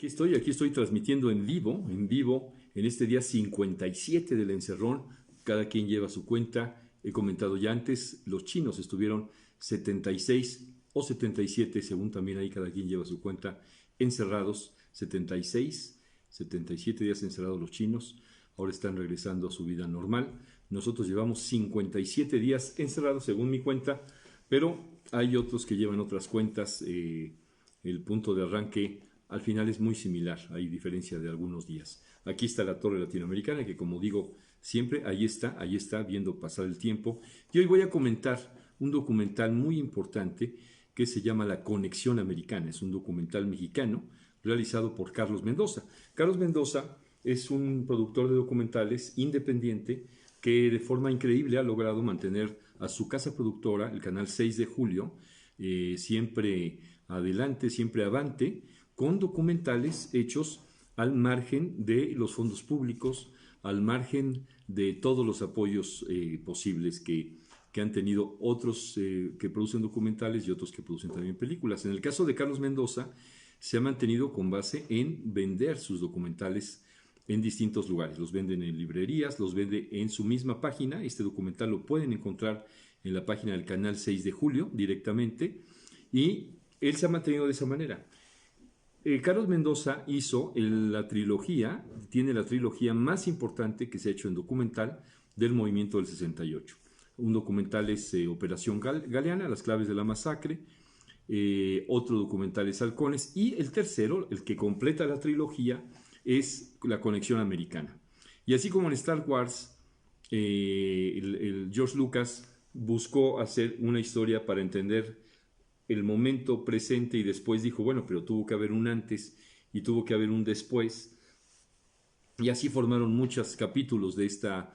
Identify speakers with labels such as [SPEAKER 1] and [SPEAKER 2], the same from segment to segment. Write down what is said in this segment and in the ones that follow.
[SPEAKER 1] Aquí estoy transmitiendo en vivo, en este día 57 del encerrón. Cada quien lleva su cuenta. He comentado ya antes, los chinos estuvieron 76 o 77, según también ahí cada quien lleva su cuenta, encerrados. 76, 77 días encerrados los chinos. Ahora están regresando a su vida normal. Nosotros llevamos 57 días encerrados, según mi cuenta, pero hay otros que llevan otras cuentas. El punto de arranque al final es muy similar, hay diferencia de algunos días. Aquí está la Torre Latinoamericana, que como digo siempre, ahí está, viendo pasar el tiempo. Y hoy voy a comentar un documental muy importante que se llama La Conexión Americana. Es un documental mexicano realizado por Carlos Mendoza. Carlos Mendoza es un productor de documentales independiente que de forma increíble ha logrado mantener a su casa productora, el canal 6 de Julio, siempre adelante, siempre avante, con documentales hechos al margen de los fondos públicos, al margen de todos los apoyos posibles que han tenido otros que producen documentales y otros que producen también películas. En el caso de Carlos Mendoza, se ha mantenido con base en vender sus documentales en distintos lugares. Los venden en librerías, los vende en su misma página. Este documental lo pueden encontrar en la página del canal 6 de Julio directamente, y él se ha mantenido de esa manera. Carlos Mendoza hizo tiene la trilogía más importante que se ha hecho en documental del movimiento del 68. Un documental es Operación Galeana, las claves de la masacre. Otro documental es Halcones. Y el tercero, el que completa la trilogía, es La Conexión Americana. Y así como en Star Wars, el George Lucas buscó hacer una historia para entender el momento presente y después dijo, bueno, pero tuvo que haber un antes y tuvo que haber un después. Y así formaron muchos capítulos de esta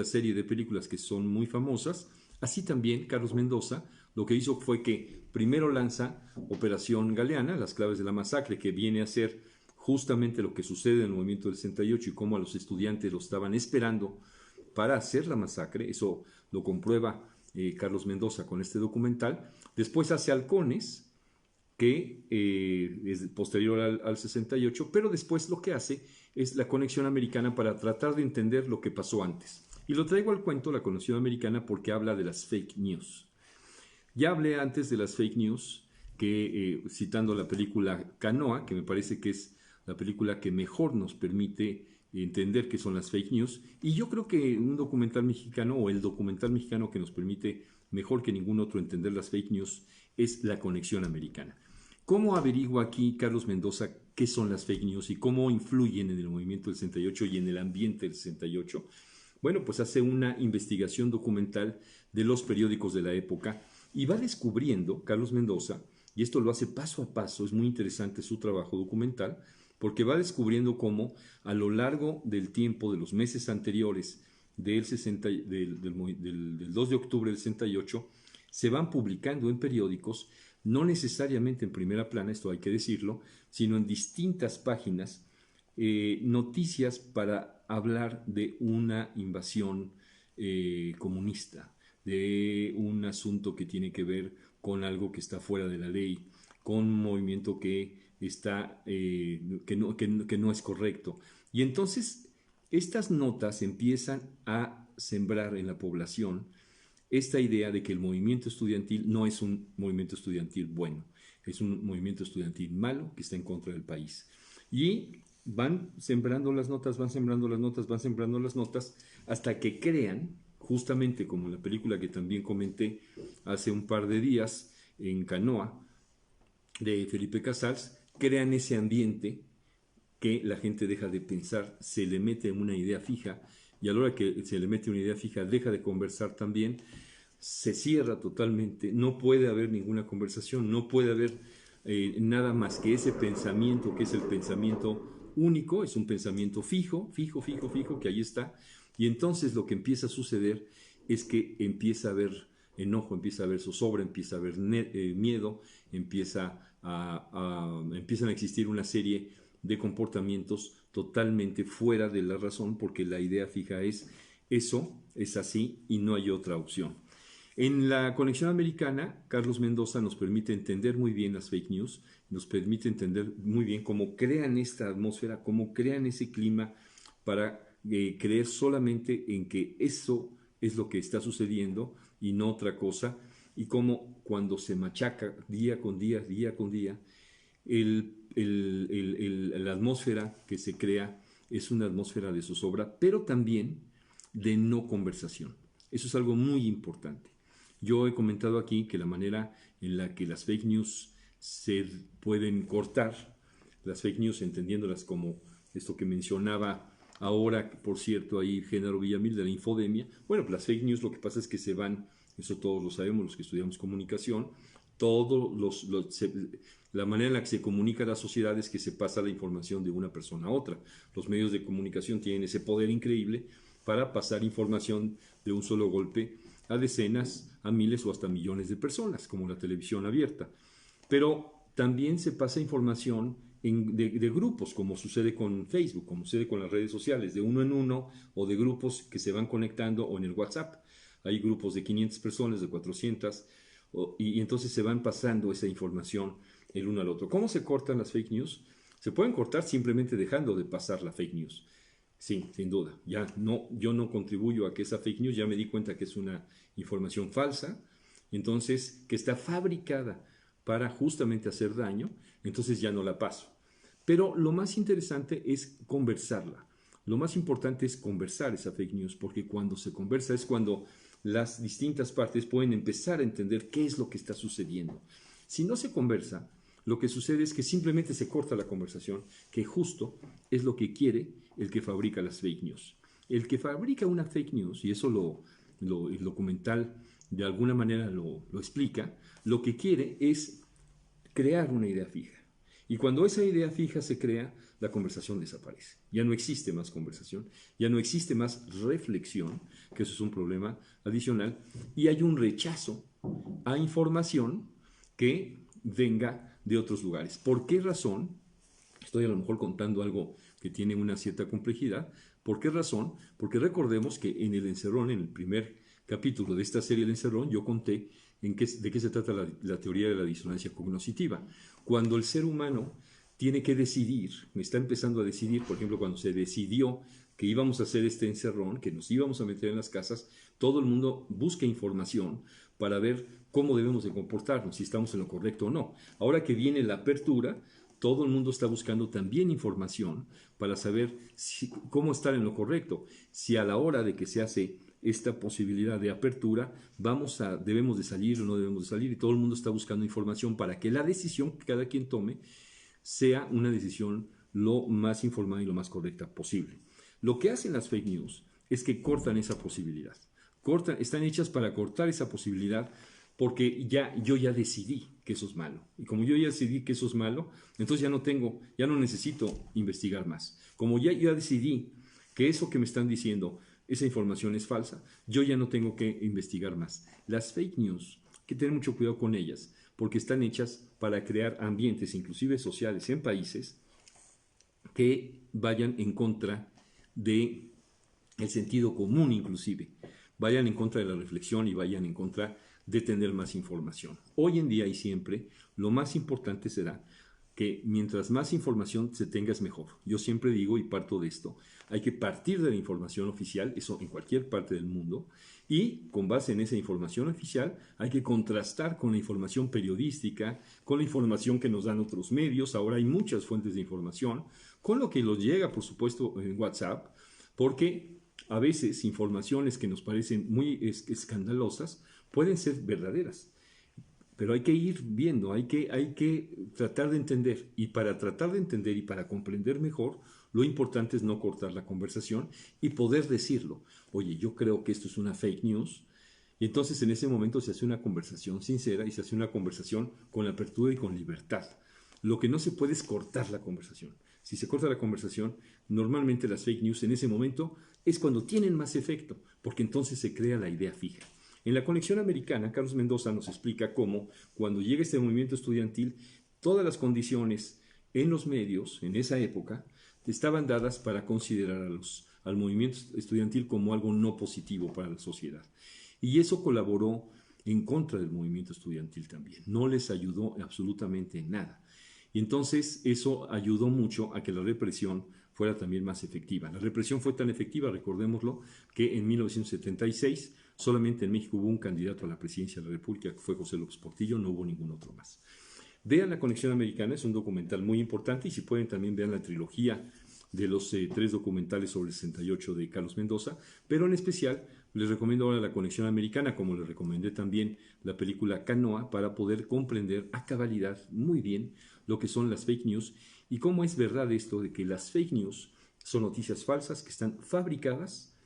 [SPEAKER 1] serie de películas que son muy famosas. Así también Carlos Mendoza lo que hizo fue que primero lanza Operación Galeana, las claves de la masacre, que viene a ser justamente lo que sucede en el movimiento del 68 y cómo a los estudiantes lo estaban esperando para hacer la masacre. Eso lo comprueba Carlos Mendoza con este documental. Después hace Halcones, que es posterior al 68, pero después lo que hace es La Conexión Americana para tratar de entender lo que pasó antes. Y lo traigo al cuento, La Conexión Americana, porque habla de las fake news. Ya hablé antes de las fake news, citando la película Canoa, que me parece que es la película que mejor nos permite entender qué son las fake news, y yo creo que un documental mexicano, o el documental mexicano que nos permite mejor que ningún otro entender las fake news, es La Conexión Americana. ¿Cómo averigua aquí Carlos Mendoza qué son las fake news y cómo influyen en el movimiento del 68 y en el ambiente del 68? Bueno, pues hace una investigación documental de los periódicos de la época y va descubriendo, Carlos Mendoza, y esto lo hace paso a paso, es muy interesante su trabajo documental, porque va descubriendo cómo a lo largo del tiempo, de los meses anteriores del 2 de octubre del 68, se van publicando en periódicos, no necesariamente en primera plana, esto hay que decirlo, sino en distintas páginas, noticias para hablar de una invasión comunista, de un asunto que tiene que ver con algo que está fuera de la ley, con un movimiento que no es correcto. Y entonces estas notas empiezan a sembrar en la población esta idea de que el movimiento estudiantil no es un movimiento estudiantil bueno, es un movimiento estudiantil malo que está en contra del país. Y van sembrando las notas, hasta que crean, justamente como en la película que también comenté hace un par de días, en Canoa, de Felipe Casals, crean ese ambiente que la gente deja de pensar, se le mete una idea fija, y a la hora que se le mete una idea fija deja de conversar también, se cierra totalmente, no puede haber ninguna conversación, no puede haber nada más que ese pensamiento, que es el pensamiento único, es un pensamiento fijo, que ahí está, y entonces lo que empieza a suceder es que empieza a haber enojo, empieza a haber zozobra, empieza a haber miedo, empiezan a existir una serie de comportamientos totalmente fuera de la razón, porque la idea fija es eso, es así y no hay otra opción. En la conexión americana, Carlos Mendoza nos permite entender muy bien las fake news, nos permite entender muy bien cómo crean esta atmósfera, cómo crean ese clima para creer solamente en que eso es lo que está sucediendo y no otra cosa, y cómo cuando se machaca día con día, día con día, la atmósfera que se crea es una atmósfera de zozobra, pero también de no conversación. Eso es algo muy importante. Yo he comentado aquí que la manera en la que las fake news se pueden cortar, las fake news entendiéndolas como esto que mencionaba ahora, por cierto, ahí Genaro Villamil de la infodemia. Bueno, pues las fake news lo que pasa es que se van, eso todos lo sabemos los que estudiamos comunicación, la manera en la que se comunica a la sociedad es que se pasa la información de una persona a otra. Los medios de comunicación tienen ese poder increíble para pasar información de un solo golpe a decenas, a miles o hasta millones de personas, como la televisión abierta. Pero también se pasa información de grupos, como sucede con Facebook, como sucede con las redes sociales, de uno en uno o de grupos que se van conectando o en el WhatsApp. Hay grupos de 500 personas, de 400, y entonces se van pasando esa información el uno al otro. ¿Cómo se cortan las fake news? Se pueden cortar simplemente dejando de pasar la fake news. Sí, sin duda. Yo no contribuyo a que esa fake news, ya me di cuenta que es una información falsa, entonces que está fabricada para justamente hacer daño, entonces ya no la paso. Pero lo más interesante es conversarla. Lo más importante es conversar esa fake news, porque cuando se conversa es cuando las distintas partes pueden empezar a entender qué es lo que está sucediendo. Si no se conversa, lo que sucede es que simplemente se corta la conversación, que justo es lo que quiere el que fabrica las fake news. El que fabrica una fake news, y eso el documental de alguna manera lo explica, lo que quiere es crear una idea fija. Y cuando esa idea fija se crea, la conversación desaparece. Ya no existe más conversación, ya no existe más reflexión, que eso es un problema adicional, y hay un rechazo a información que venga de otros lugares. ¿Por qué razón? Estoy a lo mejor contando algo que tiene una cierta complejidad. ¿Por qué razón? Porque recordemos que en el encerrón, en el primer capítulo de esta serie El Encerrón, yo conté de qué se trata la teoría de la disonancia cognitiva. Cuando el ser humano tiene que decidir, está empezando a decidir, por ejemplo, cuando se decidió que íbamos a hacer este encerrón, que nos íbamos a meter en las casas, todo el mundo busca información para ver cómo debemos de comportarnos, si estamos en lo correcto o no. Ahora que viene la apertura, todo el mundo está buscando también información para saber cómo estar en lo correcto. Si a la hora de que se hace esta posibilidad de apertura, debemos de salir o no debemos de salir, y todo el mundo está buscando información para que la decisión que cada quien tome sea una decisión lo más informada y lo más correcta posible. Lo que hacen las fake news es que cortan esa posibilidad. Están hechas para cortar esa posibilidad porque yo ya decidí que eso es malo. Y como yo ya decidí que eso es malo, entonces ya no necesito investigar más. Como yo ya decidí que eso que me están diciendo, esa información es falsa, yo ya no tengo que investigar más. Las fake news, hay que tener mucho cuidado con ellas, porque están hechas para crear ambientes, inclusive sociales, en países que vayan en contra de el sentido común, inclusive, vayan en contra de la reflexión y vayan en contra de tener más información. Hoy en día y siempre, lo más importante será que mientras más información se tenga es mejor. Yo siempre digo y parto de esto, hay que partir de la información oficial, eso en cualquier parte del mundo, y con base en esa información oficial hay que contrastar con la información periodística, con la información que nos dan otros medios. Ahora hay muchas fuentes de información, con lo que nos llega, por supuesto, en WhatsApp, porque a veces informaciones que nos parecen muy escandalosas pueden ser verdaderas. Pero hay que ir viendo, hay que tratar de entender. Y para tratar de entender y para comprender mejor, lo importante es no cortar la conversación y poder decirlo. Oye, yo creo que esto es una fake news. Y entonces en ese momento se hace una conversación sincera y se hace una conversación con apertura y con libertad. Lo que no se puede es cortar la conversación. Si se corta la conversación, normalmente las fake news en ese momento es cuando tienen más efecto, porque entonces se crea la idea fija. En la conexión americana, Carlos Mendoza nos explica cómo, cuando llega este movimiento estudiantil, todas las condiciones en los medios, en esa época, estaban dadas para considerar al movimiento estudiantil como algo no positivo para la sociedad. Y eso colaboró en contra del movimiento estudiantil también. No les ayudó absolutamente en nada. Y entonces eso ayudó mucho a que la represión fuera también más efectiva. La represión fue tan efectiva, recordémoslo, que en 1976 solamente en México hubo un candidato a la presidencia de la República, que fue José López Portillo, no hubo ningún otro más. Vean La Conexión Americana, es un documental muy importante, y si pueden también vean la trilogía de los 3 documentales sobre el 68 de Carlos Mendoza, pero en especial les recomiendo ahora La Conexión Americana, como les recomendé también la película Canoa, para poder comprender a cabalidad muy bien lo que son las fake news y cómo es verdad esto de que las fake news son noticias falsas que están fabricadas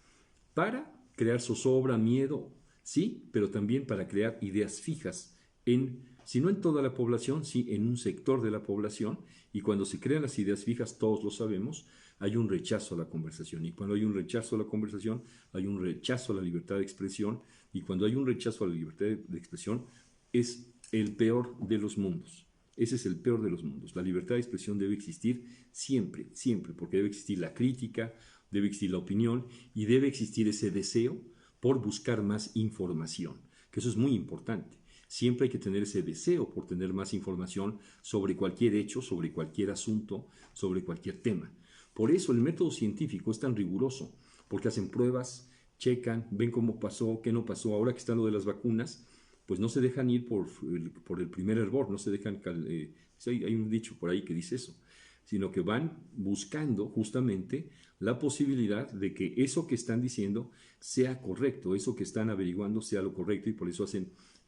[SPEAKER 1] para crear zozobra, miedo, sí, pero también para crear ideas fijas en, si no en toda la población, sí en un sector de la población. Y cuando se crean las ideas fijas, todos lo sabemos, hay un rechazo a la conversación. Y cuando hay un rechazo a la conversación, hay un rechazo a la libertad de expresión. Y cuando hay un rechazo a la libertad de expresión, es el peor de los mundos. Ese es el peor de los mundos. La libertad de expresión debe existir siempre, siempre, porque debe existir la crítica, debe existir la opinión y debe existir ese deseo por buscar más información, que eso es muy importante. Siempre hay que tener ese deseo por tener más información sobre cualquier hecho, sobre cualquier asunto, sobre cualquier tema. Por eso el método científico es tan riguroso, porque hacen pruebas, checan, ven cómo pasó, qué no pasó. Ahora que está lo de las vacunas, pues no se dejan ir por el primer hervor, no se dejan, hay un dicho por ahí que dice eso, sino que van buscando justamente la posibilidad de que eso que están diciendo sea correcto, eso que están averiguando sea lo correcto, y por eso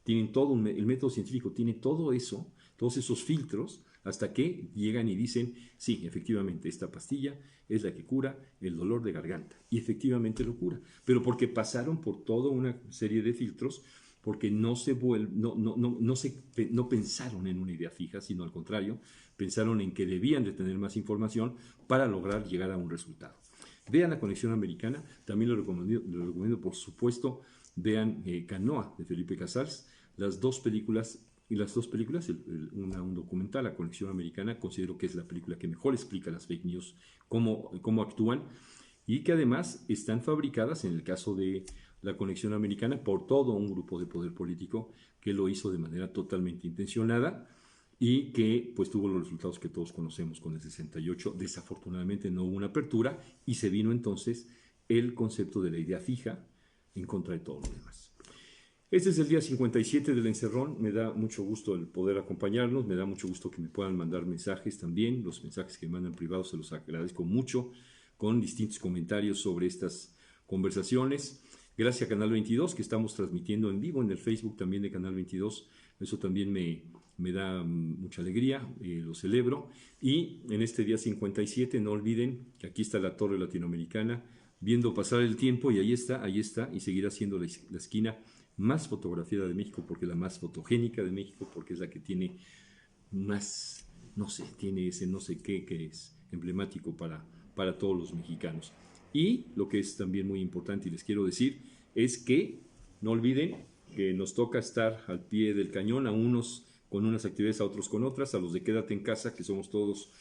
[SPEAKER 1] tienen todo, el método científico tiene todo eso, todos esos filtros, hasta que llegan y dicen, sí, efectivamente, esta pastilla es la que cura el dolor de garganta, y efectivamente lo cura, pero porque pasaron por toda una serie de filtros, porque no pensaron en una idea fija, sino al contrario, pensaron en que debían de tener más información para lograr llegar a un resultado. Vean La Conexión Americana, también lo recomiendo por supuesto, vean Canoa de Felipe Casals, las dos películas, un documental, La Conexión Americana, considero que es la película que mejor explica las fake news, cómo actúan, y que además están fabricadas, en el caso de La Conexión Americana, por todo un grupo de poder político que lo hizo de manera totalmente intencionada y que pues tuvo los resultados que todos conocemos con el 68. Desafortunadamente no hubo una apertura y se vino entonces el concepto de la idea fija en contra de todo lo demás. Este es el día 57 del encerrón. Me da mucho gusto el poder acompañarnos, me da mucho gusto que me puedan mandar mensajes también. Los mensajes que me mandan privados se los agradezco mucho, con distintos comentarios sobre estas conversaciones. Gracias a Canal 22, que estamos transmitiendo en vivo en el Facebook también de Canal 22. Eso también me da mucha alegría, lo celebro. Y en este día 57, no olviden que aquí está la Torre Latinoamericana, viendo pasar el tiempo, y ahí está, y seguirá siendo la esquina más fotografiada de México, porque la más fotogénica de México, porque es la que tiene más, no sé, tiene ese no sé qué que es emblemático para todos los mexicanos. Y lo que es también muy importante y les quiero decir es que no olviden que nos toca estar al pie del cañón, a unos con unas actividades, a otros con otras, a los de Quédate en Casa, que somos todos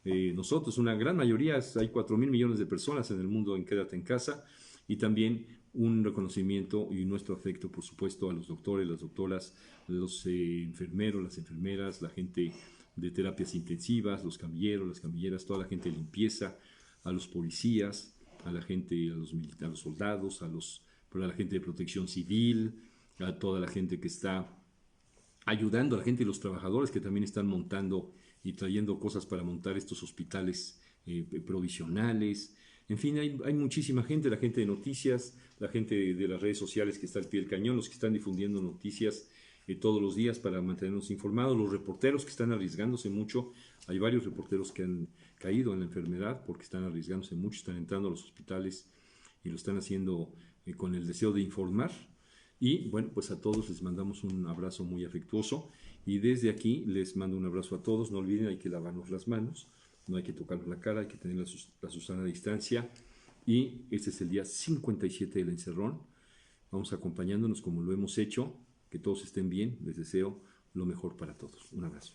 [SPEAKER 1] nosotros, una gran mayoría, hay 4,000 millones de personas en el mundo en Quédate en Casa, y también un reconocimiento y nuestro afecto, por supuesto, a los doctores, las doctoras, los enfermeros, las enfermeras, la gente de terapias intensivas, los camilleros, las camilleras, toda la gente de limpieza, a los policías, a la gente, a los soldados, a la gente de protección civil, a toda la gente que está ayudando, a la gente y los trabajadores que también están montando y trayendo cosas para montar estos hospitales provisionales. En fin, hay muchísima gente, la gente de noticias, la gente de las redes sociales que está al pie del cañón, los que están difundiendo noticias todos los días para mantenernos informados, los reporteros que están arriesgándose mucho. Hay varios reporteros que han caído en la enfermedad porque están arriesgándose mucho, están entrando a los hospitales y lo están haciendo con el deseo de informar. Y bueno, pues a todos les mandamos un abrazo muy afectuoso, y desde aquí les mando un abrazo a todos. No olviden, hay que lavarnos las manos, no hay que tocarnos la cara, hay que tener la Susana distancia. Y este es el día 57 del encerrón. Vamos acompañándonos como lo hemos hecho. Que todos estén bien. Les deseo lo mejor para todos. Un abrazo.